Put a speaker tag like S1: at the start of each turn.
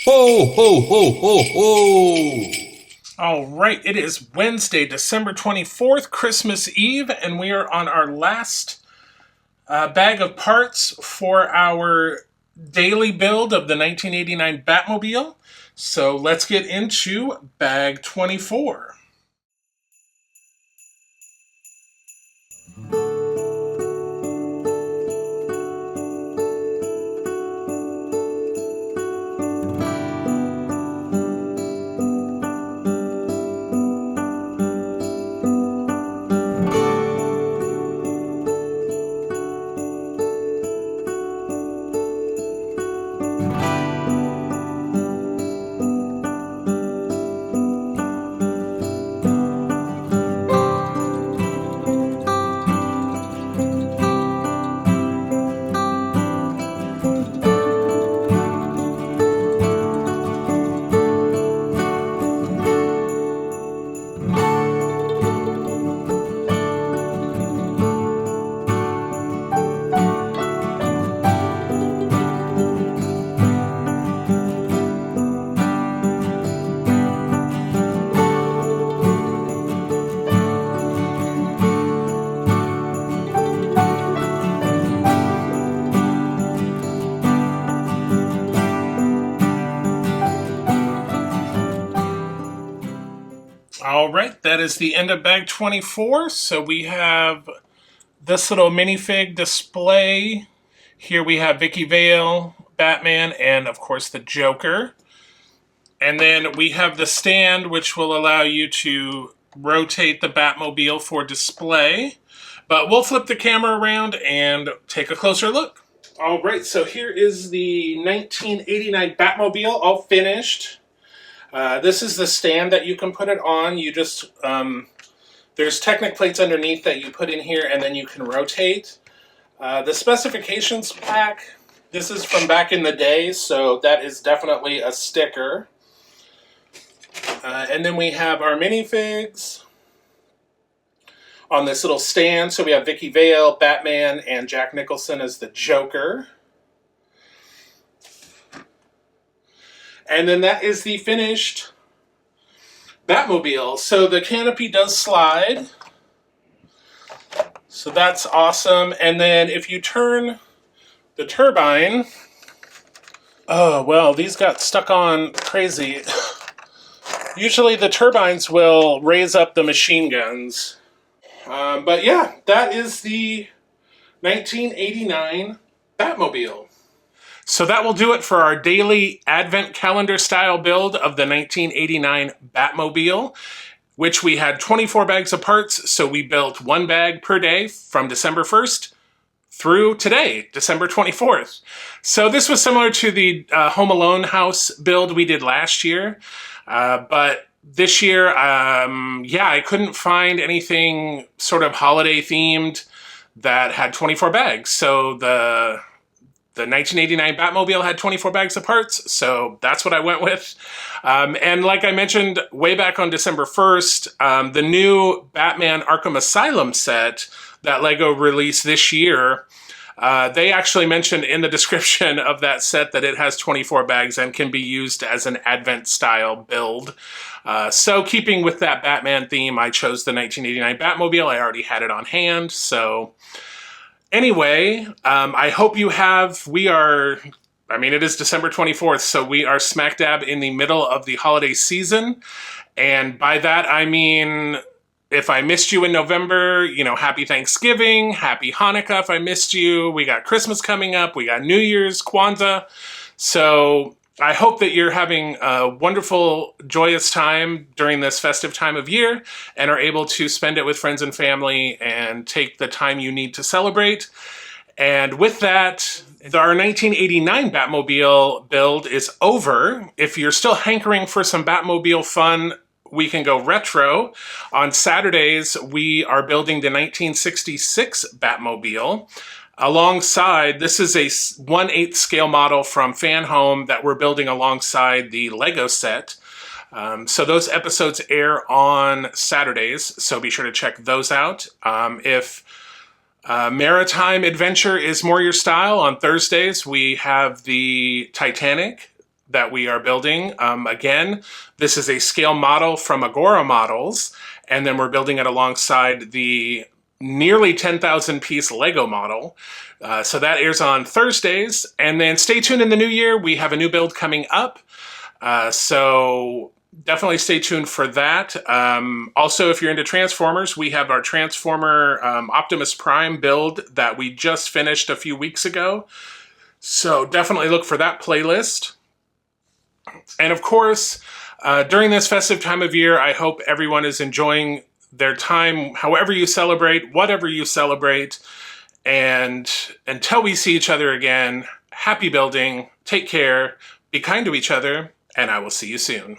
S1: Ho, ho, ho, ho, ho!
S2: All right, it is Wednesday, December 24th, Christmas Eve, and we are on our last bag of parts for our daily build of the 1989 Batmobile. So let's get into bag 24. All right, that is the end of bag 24. So we have this little minifig display. Here we have Vicky Vale, Batman, and of course the Joker. And then we have the stand, which will allow you to rotate the Batmobile for display. But we'll flip the camera around and take a closer look. All right, so here is the 1989 Batmobile all finished. This is the stand that you can put it on. You just, there's Technic plates underneath that you put in here and then you can rotate. The specifications pack, this is from back in the day, so that is definitely a sticker. And then we have our minifigs on this little stand. So we have Vicky Vale, Batman, and Jack Nicholson as the Joker. And then that is the finished Batmobile. So the canopy does slide. So that's awesome. And then if you turn the turbine, oh, well, these got stuck on crazy. Usually the turbines will raise up the machine guns. But yeah, that is the 1989 Batmobile. So that will do it for our daily advent calendar style build of the 1989 Batmobile, which we had 24 bags of parts. So we built one bag per day from December 1st through today, December 24th. So this was similar to the Home Alone house build we did last year. But this year, yeah, I couldn't find anything sort of holiday themed that had 24 bags. So the 1989 Batmobile had 24 bags of parts, so that's what I went with. And like I mentioned way back on December 1st, the new Batman Arkham Asylum set that LEGO released this year, they actually mentioned in the description of that set that it has 24 bags and can be used as an Advent-style build. So keeping with that Batman theme, I chose the 1989 Batmobile. I already had it on hand, so anyway, I hope you have, it is December 24th, so we are smack dab in the middle of the holiday season. And by that, I mean, if I missed you in November, happy Thanksgiving, happy Hanukkah if I missed you. We got Christmas coming up, we got New Year's, Kwanzaa. So I hope that you're having a wonderful, joyous time during this festive time of year and are able to spend it with friends and family and take the time you need to celebrate. And with that, our 1989 Batmobile build is over. If you're still hankering for some Batmobile fun, we can go retro. On Saturdays, we are building the 1966 Batmobile. Alongside, this is a 1/8 scale model from Fan Home that we're building alongside the Lego set. So those episodes air on Saturdays, so be sure to check those out. If maritime adventure is more your style, on Thursdays we have the Titanic that we are building. Again, this is a scale model from Agora Models, and then we're building it alongside the nearly 10,000 piece Lego model. So that airs on Thursdays, and then stay tuned in the new year. We have a new build coming up. So definitely stay tuned for that. Also, if you're into Transformers, we have our Transformer Optimus Prime build that we just finished a few weeks ago. So definitely look for that playlist. And of course, during this festive time of year, I hope everyone is enjoying their time, however you celebrate, whatever you celebrate. And until we see each other again, happy building, take care, be kind to each other, and I will see you soon.